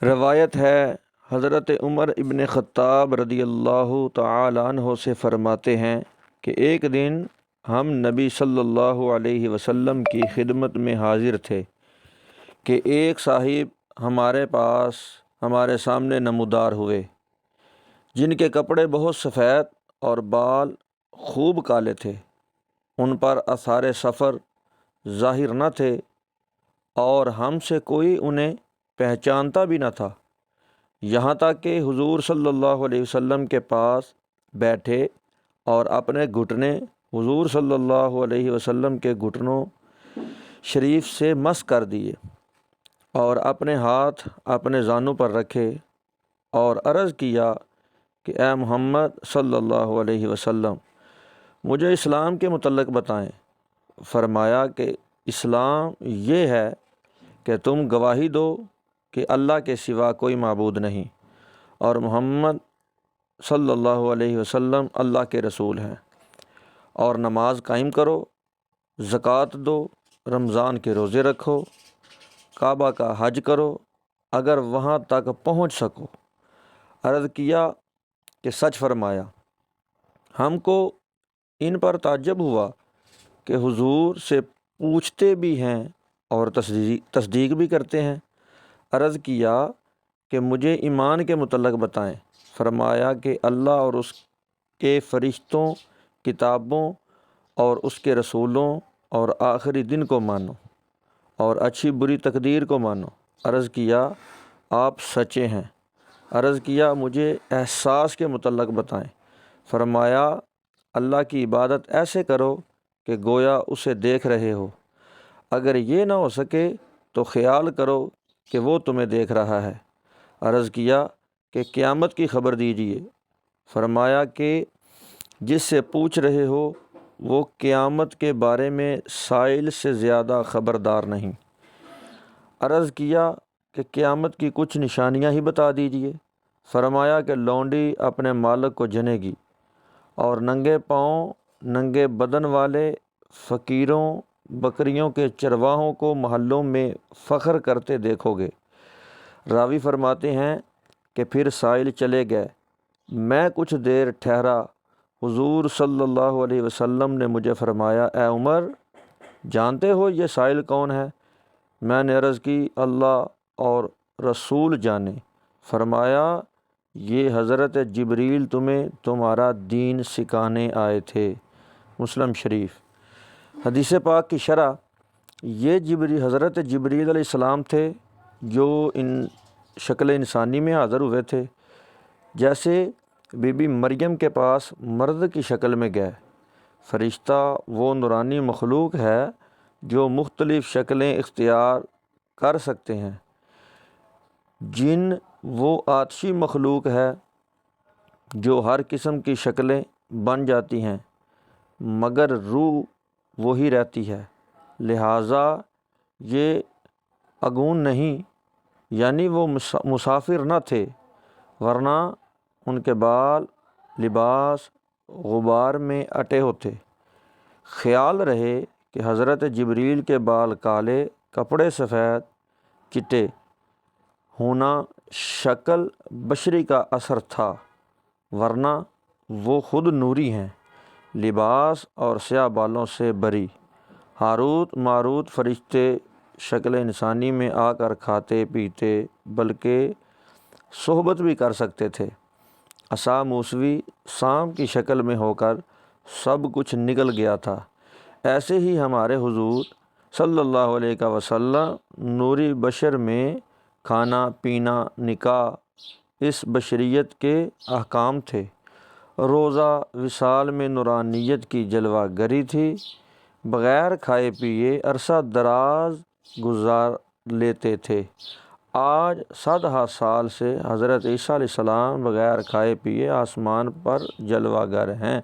روایت ہے حضرت عمر ابن خطاب رضی اللہ تعالی عنہ سے فرماتے ہیں کہ ایک دن ہم نبی صلی اللہ علیہ وسلم کی خدمت میں حاضر تھے کہ ایک صاحب ہمارے سامنے نمودار ہوئے، جن کے کپڑے بہت سفید اور بال خوب کالے تھے، ان پر آثار سفر ظاہر نہ تھے اور ہم سے کوئی انہیں پہچانتا بھی نہ تھا، یہاں تک کہ حضور صلی اللہ علیہ وسلم کے پاس بیٹھے اور اپنے گھٹنے حضور صلی اللہ علیہ وسلم کے گھٹنوں شریف سے مس کر دیے اور اپنے ہاتھ اپنے زانوں پر رکھے اور عرض کیا کہ اے محمد صلی اللہ علیہ وسلم، مجھے اسلام کے متعلق بتائیں۔ فرمایا کہ اسلام یہ ہے کہ تم گواہی دو کہ اللہ کے سوا کوئی معبود نہیں اور محمد صلی اللہ علیہ وسلم اللہ کے رسول ہیں، اور نماز قائم کرو، زکوٰۃ دو، رمضان کے روزے رکھو، کعبہ کا حج کرو اگر وہاں تک پہنچ سکو۔ عرض کیا کہ سچ فرمایا۔ ہم کو ان پر تعجب ہوا کہ حضور سے پوچھتے بھی ہیں اور تصدیق بھی کرتے ہیں۔ عرض کیا کہ مجھے ایمان کے متعلق بتائیں۔ فرمایا کہ اللہ اور اس کے فرشتوں، کتابوں اور اس کے رسولوں اور آخری دن کو مانو اور اچھی بری تقدیر کو مانو۔ عرض کیا آپ سچے ہیں۔ عرض کیا مجھے احساس کے متعلق بتائیں۔ فرمایا اللہ کی عبادت ایسے کرو کہ گویا اسے دیکھ رہے ہو، اگر یہ نہ ہو سکے تو خیال کرو کہ وہ تمہیں دیکھ رہا ہے۔ عرض کیا کہ قیامت کی خبر دیجیے۔ فرمایا کہ جس سے پوچھ رہے ہو وہ قیامت کے بارے میں سائل سے زیادہ خبردار نہیں۔ عرض کیا کہ قیامت کی کچھ نشانیاں ہی بتا دیجیے۔ فرمایا کہ لونڈی اپنے مالک کو جنے گی اور ننگے پاؤں ننگے بدن والے فقیروں بکریوں کے چرواہوں کو محلوں میں فخر کرتے دیکھو گے۔ راوی فرماتے ہیں کہ پھر سائل چلے گئے، میں کچھ دیر ٹھہرا، حضور صلی اللہ علیہ وسلم نے مجھے فرمایا اے عمر، جانتے ہو یہ سائل کون ہے؟ میں نے عرض کی اللہ اور رسول جانے۔ فرمایا یہ حضرت جبریل تمہیں تمہارا دین سکھانے آئے تھے۔ مسلم شریف۔ حدیث پاک کی شرح، یہ حضرت جبریل علیہ السلام تھے جو شکل انسانی میں حاضر ہوئے تھے، جیسے بی بی مریم کے پاس مرد کی شکل میں گئے۔ فرشتہ وہ نورانی مخلوق ہے جو مختلف شکلیں اختیار کر سکتے ہیں۔ جن وہ آتشی مخلوق ہے جو ہر قسم کی شکلیں بن جاتی ہیں، مگر روح وہی رہتی ہے، لہٰذا یہ اگون نہیں، یعنی وہ مسافر نہ تھے، ورنہ ان کے بال لباس غبار میں اٹے ہوتے۔ خیال رہے کہ حضرت جبریل کے بال کالے، کپڑے سفید چٹے ہونا شکل بشری کا اثر تھا، ورنہ وہ خود نوری ہیں، لباس اور سیاہ بالوں سے بری۔ ہاروت ماروت فرشتے شکل انسانی میں آ کر کھاتے پیتے بلکہ صحبت بھی کر سکتے تھے۔ عصا موسوی سانپ کی شکل میں ہو کر سب کچھ نگل گیا تھا۔ ایسے ہی ہمارے حضور صلی اللہ علیہ وسلم نوری بشر میں کھانا پینا نکاح اس بشریت کے احکام تھے۔ روزہ وصال میں نورانیت کی جلوہ گری تھی، بغیر کھائے پیے عرصہ دراز گزار لیتے تھے۔ آج 100 سال سے حضرت عیسیٰ علیہ السلام بغیر کھائے پیے آسمان پر جلوہ گر ہیں۔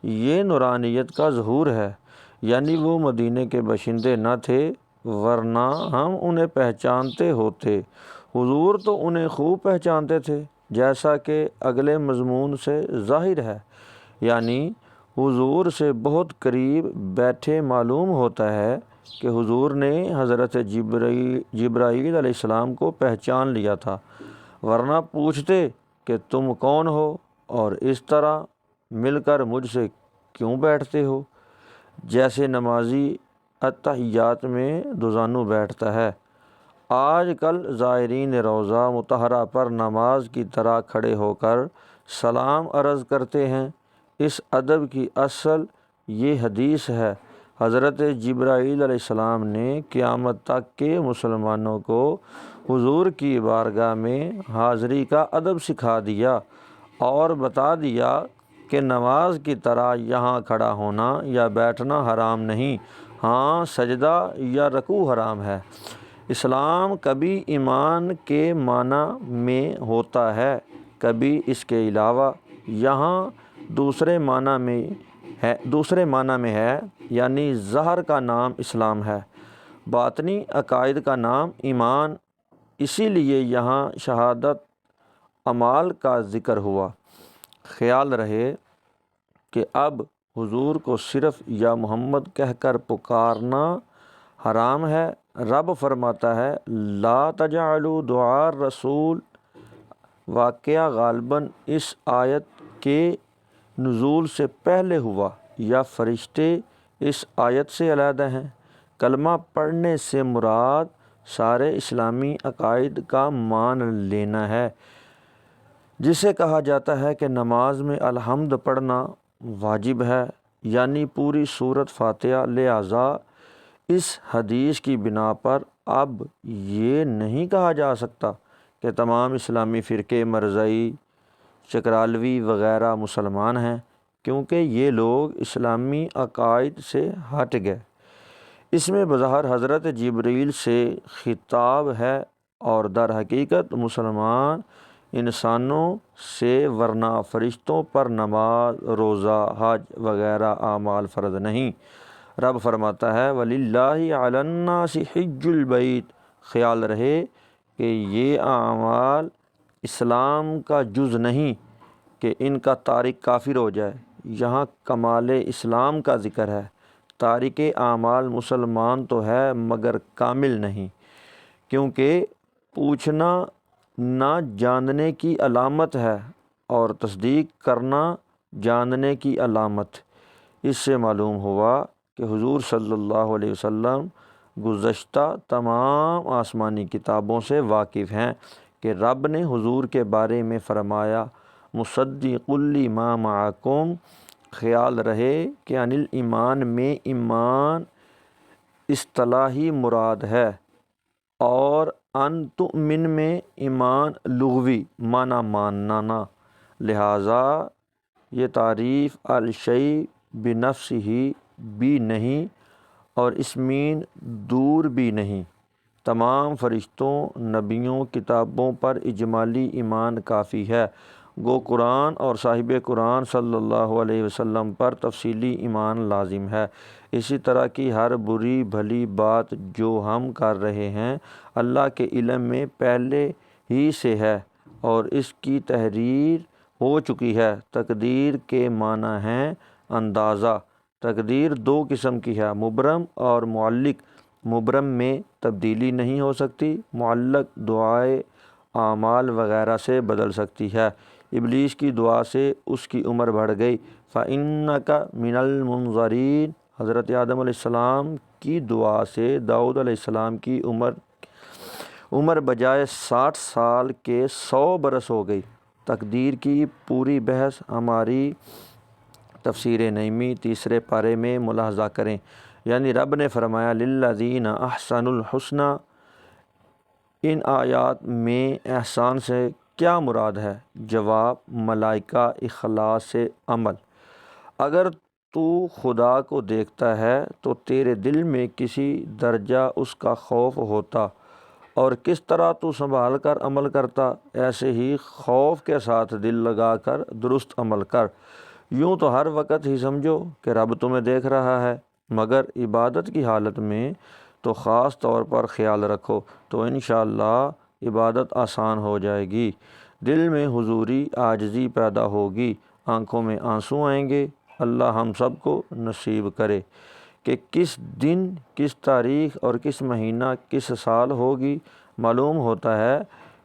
یہ نورانیت کا ظہور ہے، یعنی وہ مدینے کے باشندے نہ تھے ورنہ ہم انہیں پہچانتے ہوتے۔ حضور تو انہیں خوب پہچانتے تھے، جیسا کہ اگلے مضمون سے ظاہر ہے، یعنی حضور سے بہت قریب بیٹھے معلوم ہوتا ہے کہ حضور نے حضرت جبرائیل علیہ السلام کو پہچان لیا تھا، ورنہ پوچھتے کہ تم کون ہو اور اس طرح مل کر مجھ سے کیوں بیٹھتے ہو، جیسے نمازی اتحیات میں دوزانو بیٹھتا ہے۔ آج کل زائرین روضہ مطہرہ پر نماز کی طرح کھڑے ہو کر سلام عرض کرتے ہیں۔ اس ادب کی اصل یہ حدیث ہے، حضرت جبرائیل علیہ السلام نے قیامت تک کے مسلمانوں کو حضور کی بارگاہ میں حاضری کا ادب سکھا دیا اور بتا دیا کہ نماز کی طرح یہاں کھڑا ہونا یا بیٹھنا حرام نہیں، ہاں سجدہ یا رکوع حرام ہے۔ اسلام کبھی ایمان کے معنی میں ہوتا ہے، کبھی اس کے علاوہ، یہاں دوسرے معنی میں ہے، یعنی ظاہر کا نام اسلام ہے، باطنی عقائد کا نام ایمان۔ اسی لیے یہاں شہادت اعمال کا ذکر ہوا۔ خیال رہے کہ اب حضور کو صرف یا محمد کہہ کر پکارنا حرام ہے۔ رب فرماتا ہے لا تجعلوا دعاء الرسول۔ واقعہ غالباً اس آیت کے نزول سے پہلے ہوا یا فرشتے اس آیت سے علیحدہ ہیں۔ کلمہ پڑھنے سے مراد سارے اسلامی عقائد کا مان لینا ہے، جسے کہا جاتا ہے کہ نماز میں الحمد پڑھنا واجب ہے، یعنی پوری سورۃ فاتحہ۔ لہٰذا اس حدیث کی بنا پر اب یہ نہیں کہا جا سکتا کہ تمام اسلامی فرقے مرزائی، چکرالوی وغیرہ مسلمان ہیں، کیونکہ یہ لوگ اسلامی عقائد سے ہٹ گئے۔ اس میں بظاہر حضرت جبرائیل سے خطاب ہے اور در حقیقت مسلمان انسانوں سے، ورنہ فرشتوں پر نماز، روزہ، حج وغیرہ اعمال فرض نہیں۔ رب فرماتا ہے وَلِلَّهِ عَلَى النَّاسِ حِجُّ الْبَيْتِ۔ خیال رہے کہ یہ اعمال اسلام کا جز نہیں کہ ان کا تارک کافر ہو جائے۔ یہاں کمال اسلام کا ذکر ہے۔ تارک اعمال مسلمان تو ہے مگر کامل نہیں، کیونکہ پوچھنا نہ جاننے کی علامت ہے اور تصدیق کرنا جاننے کی علامت۔ اس سے معلوم ہوا کہ حضور صلی اللہ علیہ وسلم گزشتہ تمام آسمانی کتابوں سے واقف ہیں کہ رب نے حضور کے بارے میں فرمایا مصدق لما معکم۔ خیال رہے کہ عن الایمان میں ایمان اصطلاحی مراد ہے اور ان تؤمن میں ایمان لغوی معنی ماننا، لہٰذا یہ تعریف الشیء بنفسہ بھی نہیں اور اسمین دور بھی نہیں۔ تمام فرشتوں، نبیوں، کتابوں پر اجمالی ایمان کافی ہے، گو قرآن اور صاحب قرآن صلی اللہ علیہ وسلم پر تفصیلی ایمان لازم ہے۔ اسی طرح کی ہر بری بھلی بات جو ہم کر رہے ہیں اللہ کے علم میں پہلے ہی سے ہے اور اس کی تحریر ہو چکی ہے۔ تقدیر کے معنی ہیں اندازہ۔ تقدیر دو قسم کی ہے، مبرم اور معلق۔ مبرم میں تبدیلی نہیں ہو سکتی، معلق دعائے اعمال وغیرہ سے بدل سکتی ہے۔ ابلیس کی دعا سے اس کی عمر بڑھ گئی، فَإِنَّكَ مِنَ الْمُنظَرِينَ۔ حضرت آدم علیہ السلام کی دعا سے داؤد علیہ السلام کی عمر بجائے 60 سال کے 100 برس ہو گئی۔ تقدیر کی پوری بحث ہماری تفسیر نعیمی 3 پارے میں ملاحظہ کریں، یعنی رب نے فرمایا للذین احسنوا الحسنی۔ ان آیات میں احسان سے کیا مراد ہے؟ جواب، ملائکہ اخلاص سے عمل۔ اگر تو خدا کو دیکھتا ہے تو تیرے دل میں کسی درجہ اس کا خوف ہوتا، اور کس طرح تو سنبھال کر عمل کرتا، ایسے ہی خوف کے ساتھ دل لگا کر درست عمل کر۔ یوں تو ہر وقت ہی سمجھو کہ رب تمہیں دیکھ رہا ہے، مگر عبادت کی حالت میں تو خاص طور پر خیال رکھو، تو انشاءاللہ عبادت آسان ہو جائے گی۔ دل میں حضوری عاجزی پیدا ہوگی، آنکھوں میں آنسو آئیں گے۔ اللہ ہم سب کو نصیب کرے کہ کس دن، کس تاریخ اور کس مہینہ، کس سال ہوگی۔ معلوم ہوتا ہے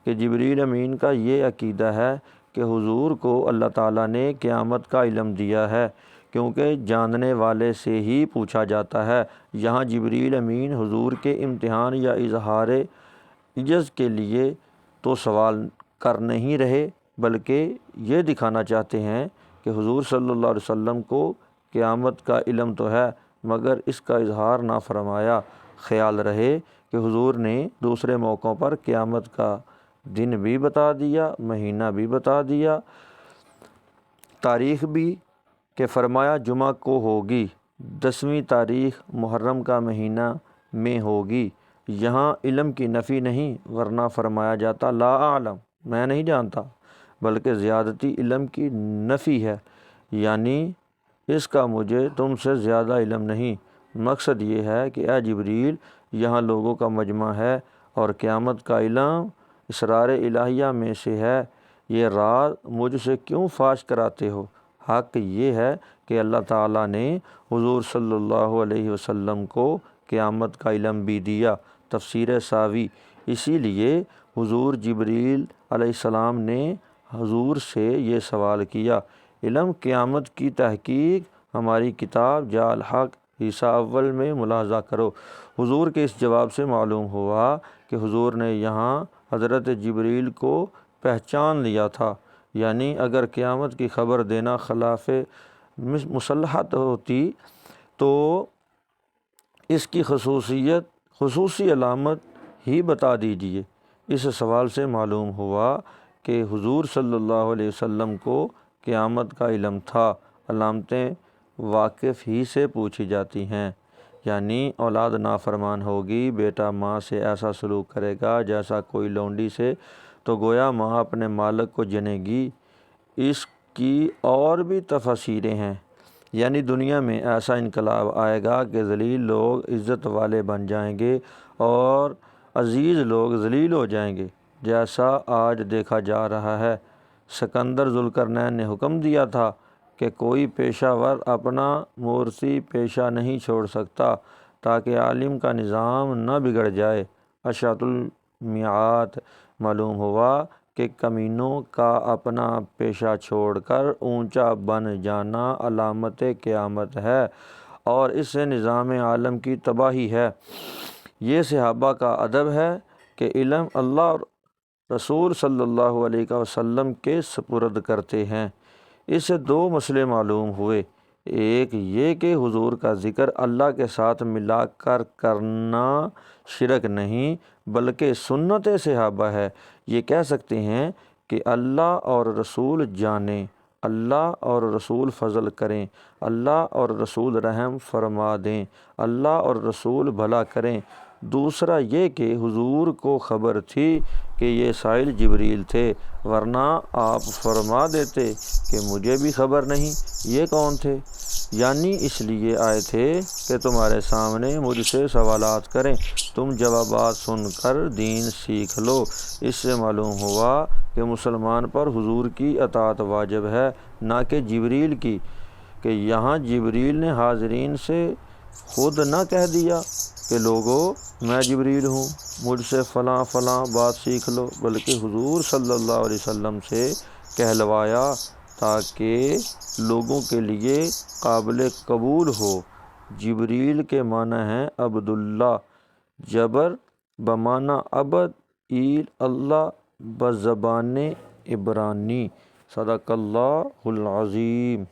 کہ جبریل امین کا یہ عقیدہ ہے کہ حضور کو اللہ تعالیٰ نے قیامت کا علم دیا ہے، کیونکہ جاننے والے سے ہی پوچھا جاتا ہے۔ یہاں جبریل امین حضور کے امتحان یا اظہار عجز کے لیے تو سوال کر نہیں رہے، بلکہ یہ دکھانا چاہتے ہیں کہ حضور صلی اللہ علیہ وسلم کو قیامت کا علم تو ہے، مگر اس کا اظہار نہ فرمایا۔ خیال رہے کہ حضور نے دوسرے موقعوں پر قیامت کا دن بھی بتا دیا، مہینہ بھی بتا دیا، تاریخ بھی، کہ فرمایا جمعہ کو ہوگی، 10ویں تاریخ محرم کا مہینہ میں ہوگی۔ یہاں علم کی نفی نہیں، ورنہ فرمایا جاتا لا اعلم، میں نہیں جانتا، بلکہ زیادتی علم کی نفی ہے، یعنی اس کا مجھے تم سے زیادہ علم نہیں۔ مقصد یہ ہے کہ اے جبریل، یہاں لوگوں کا مجمع ہے اور قیامت کا علم اسرار الہیہ میں سے ہے، یہ راز مجھ سے کیوں فاش کراتے ہو؟ حق یہ ہے کہ اللہ تعالیٰ نے حضور صلی اللہ علیہ وسلم کو قیامت کا علم بھی دیا۔ تفسیر ساوی۔ اسی لیے حضور جبریل علیہ السلام نے حضور سے یہ سوال کیا۔ علم قیامت کی تحقیق ہماری کتاب جاء الحق حصہ اول میں ملاحظہ کرو۔ حضور کے اس جواب سے معلوم ہوا کہ حضور نے یہاں حضرت جبریل کو پہچان لیا تھا، یعنی اگر قیامت کی خبر دینا خلاف مصلحت ہوتی تو اس کی خصوصی علامت ہی بتا دیجیے۔ اس سوال سے معلوم ہوا کہ حضور صلی اللہ علیہ وسلم کو قیامت کا علم تھا۔ علامتیں واقف ہی سے پوچھی جاتی ہیں، یعنی اولاد نافرمان ہوگی، بیٹا ماں سے ایسا سلوک کرے گا جیسا کوئی لونڈی سے، تو گویا ماں اپنے مالک کو جنے گی۔ اس کی اور بھی تفسیریں ہیں، یعنی دنیا میں ایسا انقلاب آئے گا کہ ذلیل لوگ عزت والے بن جائیں گے اور عزیز لوگ ذلیل ہو جائیں گے، جیسا آج دیکھا جا رہا ہے۔ سکندر ذوالقرنین نے حکم دیا تھا کہ کوئی پیشہ ور اپنا مورثی پیشہ نہیں چھوڑ سکتا تاکہ عالم کا نظام نہ بگڑ جائے۔ اشاعت المیعات۔ معلوم ہوا کہ کمینوں کا اپنا پیشہ چھوڑ کر اونچا بن جانا علامت قیامت ہے، اور اس سے نظام عالم کی تباہی ہے۔ یہ صحابہ کا ادب ہے کہ علم اللہ اور رسول صلی اللہ علیہ وسلم کے سپرد کرتے ہیں۔ اس سے دو مسئلے معلوم ہوئے، ایک یہ کہ حضور کا ذکر اللہ کے ساتھ ملا کر کرنا شرک نہیں بلکہ سنت صحابہ ہے۔ یہ کہہ سکتے ہیں کہ اللہ اور رسول جانیں، اللہ اور رسول فضل کریں، اللہ اور رسول رحم فرما دیں، اللہ اور رسول بھلا کریں۔ دوسرا یہ کہ حضور کو خبر تھی کہ یہ سائل جبریل تھے، ورنہ آپ فرما دیتے کہ مجھے بھی خبر نہیں یہ کون تھے، یعنی اس لیے آئے تھے کہ تمہارے سامنے مجھ سے سوالات کریں، تم جوابات سن کر دین سیکھ لو۔ اس سے معلوم ہوا کہ مسلمان پر حضور کی اطاعت واجب ہے، نہ کہ جبریل کی، کہ یہاں جبریل نے حاضرین سے خود نہ کہہ دیا کہ لوگو میں جبریل ہوں، مجھ سے فلاں فلاں بات سیکھ لو، بلکہ حضور صلی اللہ علیہ وسلم سے کہلوایا تاکہ لوگوں کے لیے قابل قبول ہو۔ جبریل کے معنی ہیں عبداللہ، جبر بمعنی عبد، ایل اللہ بزبان عبرانی۔ صدق اللہ العظیم۔